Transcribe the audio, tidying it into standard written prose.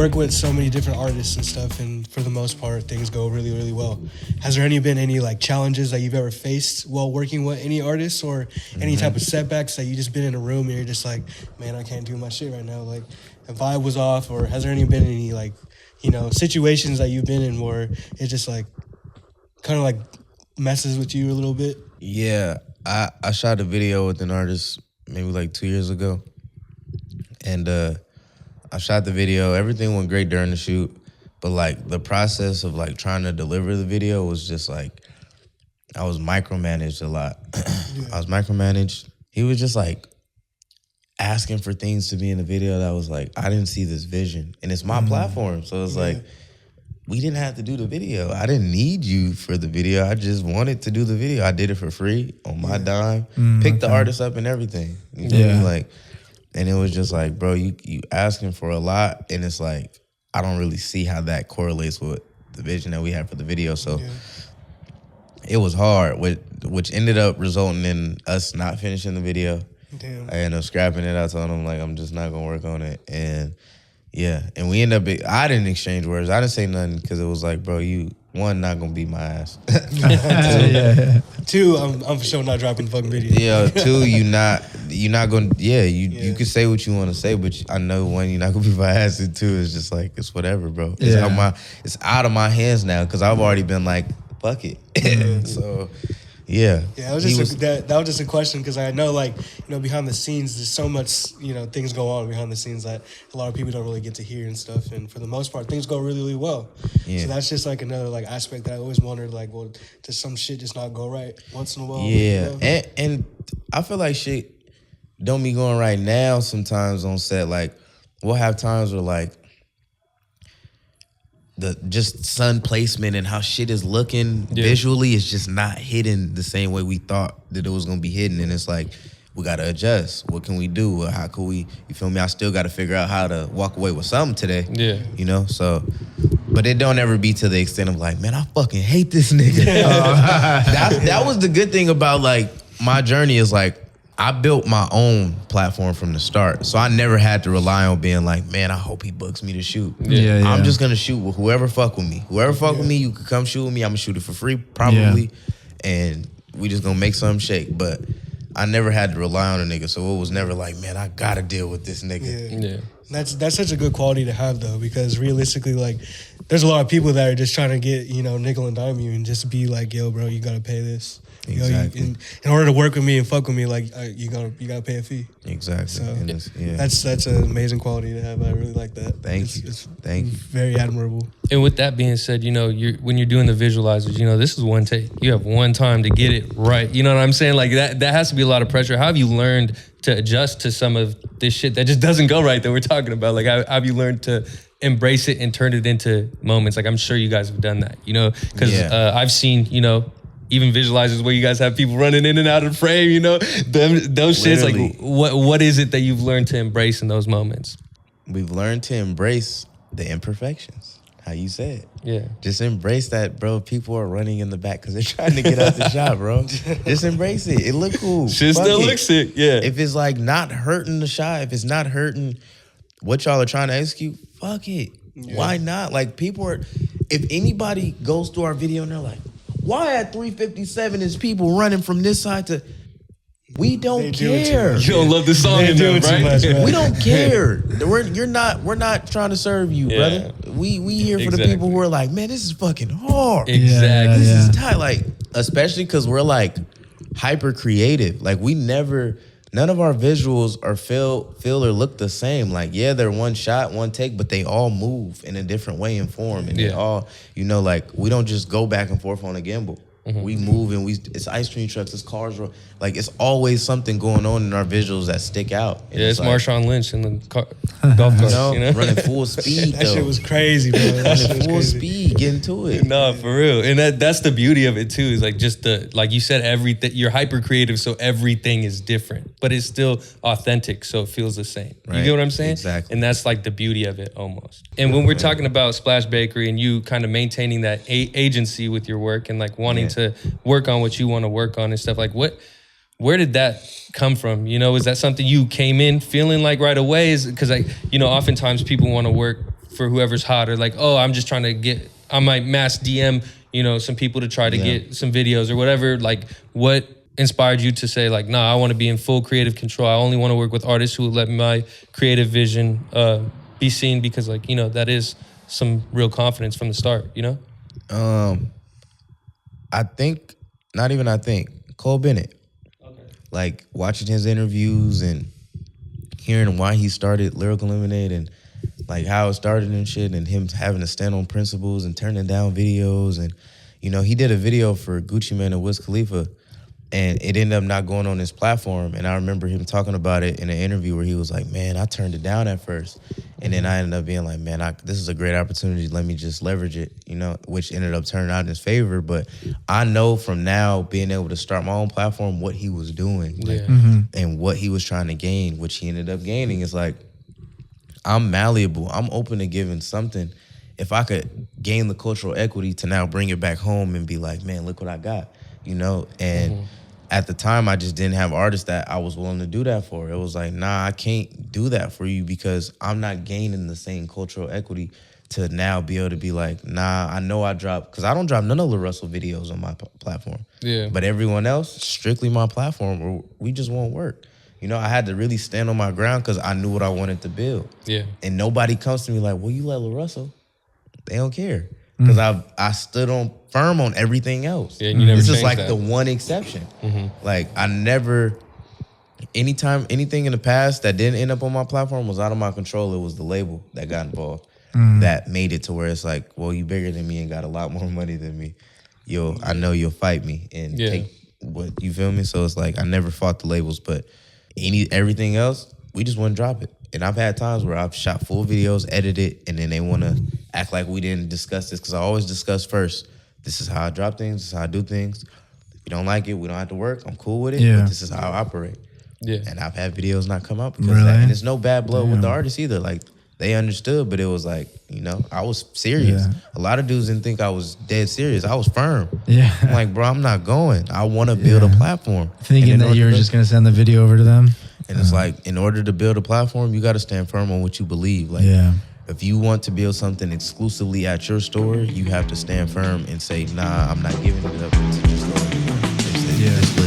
work with so many different artists and stuff, and for the most part, things go really, really well. Has there been any like challenges that you've ever faced while working with any artists, or any type of setbacks that you just been in a room and you're just like, man, I can't do my shit right now, like the vibe was off? Or has there been any like, you know, situations that you've been in where it's just like kind of like messes with you a little bit? Yeah, I shot a video with an artist maybe like 2 years ago, and I shot the video. Everything went great during the shoot, but like the process of like trying to deliver the video was just like, I was micromanaged a lot. I was micromanaged. He was just like asking for things to be in the video that was like, I didn't see this vision, and it's my platform, so it's like, we didn't have to do the video. I didn't need you for the video. I just wanted to do the video. I did it for free on my dime. Picked the artist up and everything. You know what I mean? Like, and it was just like, bro, you asking for a lot, and it's like, I don't really see how that correlates with the vision that we had for the video. So it was hard, which ended up resulting in us not finishing the video. Damn. I ended up scrapping it. I told him, like, I'm just not gonna work on it. And and we ended up, I didn't exchange words. I didn't say nothing because it was like, bro, you, one, not gonna beat my ass. Two, I'm for sure not dropping the fucking video. Yeah, two, you're not gonna, you can say what you want to say, but I know, one, you're not gonna beat my ass, and two, it's just like, it's whatever, bro. It's out of my hands now because I've already been like, fuck it. So, yeah. Yeah, that was just a question because I know, like, you know, behind the scenes, there's so much, you know, things go on behind the scenes that a lot of people don't really get to hear and stuff. And for the most part, things go really, really well. Yeah. So that's just like another like aspect that I always wondered, like, well, does some shit just not go right once in a while? Yeah, you know? and I feel like shit don't be going right now sometimes on set. Like, we'll have times where like, the just sun placement and how shit is looking visually is just not hidden the same way we thought that it was gonna be hidden. And it's like, we gotta adjust. What can we do? How can we, you feel me? I still gotta figure out how to walk away with something today. Yeah. You know, so, but it don't ever be to the extent of like, man, I fucking hate this nigga. That was the good thing about like my journey is like, I built my own platform from the start. So I never had to rely on being like, man, I hope he books me to shoot. I'm just gonna shoot with whoever fuck with me. Whoever fuck with me, you could come shoot with me. I'm gonna shoot it for free, probably. And we just gonna make something shake. But I never had to rely on a nigga. So it was never like, man, I gotta deal with this nigga. That's such a good quality to have though, because realistically, like, there's a lot of people that are just trying to get, you know, nickel and dime you and just be like, yo, bro, you gotta pay this. Exactly. You know, in order to work with me and fuck with me, like, you gotta pay a fee. Exactly. So that's an amazing quality to have. I really like that. Thank you. Thank you. Very admirable. And with that being said, you know, when you're doing the visualizers, you know, this is one take. You have one time to get it right. You know what I'm saying? Like that has to be a lot of pressure. How have you learned to adjust to some of this shit that just doesn't go right that we're talking about? Like, how have you learned to embrace it and turn it into moments? Like, I'm sure you guys have done that, you know, because I've seen, you know, even visualizers where you guys have people running in and out of the frame, you know, those shits. Like, what is it that you've learned to embrace in those moments? We've learned to embrace the imperfections. How you said. Yeah. Just embrace that, bro. People are running in the back because they're trying to get out the shot, bro. Just embrace it. It look cool. Shit still looks sick, yeah. If it's like not hurting the shot, if it's not hurting what y'all are trying to execute, fuck it. Yeah. Why not? Like, people are, if anybody goes through our video and they're like, why at 3:57 is people running from this side to... We don't care. You don't love the song enough, right? Much, right? We don't care. We're not trying to serve you, brother. We here for the people who are like, man, this is fucking hard. Exactly. This is tight. Like, especially because we're like hyper creative. Like, none of our visuals are feel or look the same. Like, yeah, they're one shot, one take, but they all move in a different way and form. And they all, you know, like, we don't just go back and forth on a gimbal. We move and it's ice cream trucks, it's cars. Like, it's always something going on in our visuals that stick out. And it's like, Marshawn Lynch in the golf cart, you know? Running full speed, That shit was crazy, bro. Running full speed, getting to it. No, for real. And that's the beauty of it too, is like just like you said, everything, you're hyper creative, so everything is different, but it's still authentic, so it feels the same. Right. You get what I'm saying? Exactly. And that's like the beauty of it almost. And when we're talking about Splash Bakery and you kind of maintaining that agency with your work and like wanting to work on what you want to work on and stuff, like where did that come from? You know, is that something you came in feeling like right away? Is because, like, you know, oftentimes people want to work for whoever's hot, or like, oh, I'm just trying to get, I might mass DM, you know, some people to try to get some videos or whatever. Like, what inspired you to say like, nah, I want to be in full creative control. I only want to work with artists who will let my creative vision be seen, because like, you know, that is some real confidence from the start, you know? I think, not even I think, Cole Bennett. Okay. Like watching his interviews and hearing why he started Lyrical Lemonade and like how it started and shit, and him having to stand on principles and turning down videos. And, you know, he did a video for Gucci Mane and Wiz Khalifa, and it ended up not going on his platform. And I remember him talking about it in an interview where he was like, man, I turned it down at first. And then I ended up being like, man, this is a great opportunity. Let me just leverage it, you know, which ended up turning out in his favor. But I know from now being able to start my own platform what he was doing, like, and what he was trying to gain, which he ended up gaining. Is like, I'm malleable. I'm open to giving something. If I could gain the cultural equity to now bring it back home and be like, man, look what I got, you know? And at the time, I just didn't have artists that I was willing to do that for. It was like, nah, I can't do that for you because I'm not gaining the same cultural equity to now be able to be like, nah, I know I drop, because I don't drop none of LaRussell videos on my platform. Yeah. But everyone else, strictly my platform, or we just won't work. You know, I had to really stand on my ground because I knew what I wanted to build. Yeah. And nobody comes to me like, well, you let LaRussell. They don't care. Because I stood on firm on everything else. Yeah, and you never this is like that. The one exception. Like I never, anything in the past that didn't end up on my platform was out of my control. It was the label that got involved that made it to where it's like, well, you bigger than me and got a lot more money than me. I know you'll fight me and take what, you feel me? So it's like I never fought the labels, but everything else, we just wouldn't drop it. And I've had times where I've shot full videos, edited, and then they want to act like we didn't discuss this, because I always discuss first. This is how I drop things. This is how I do things. If you don't like it, we don't have to work. I'm cool with it, but this is how I operate. Yeah. And I've had videos not come out because of that. And it's no bad blood with the artists either. Like, they understood, but it was like, you know, I was serious. Yeah. A lot of dudes didn't think I was dead serious. I was firm. Yeah. I'm like, bro, I'm not going. I want to build a platform. Thinking that you were just going to send the video over to them. And it's like, in order to build a platform, you got to stand firm on what you believe. Like, if you want to build something exclusively at your store, you have to stand firm and say, nah, I'm not giving it up to your store. This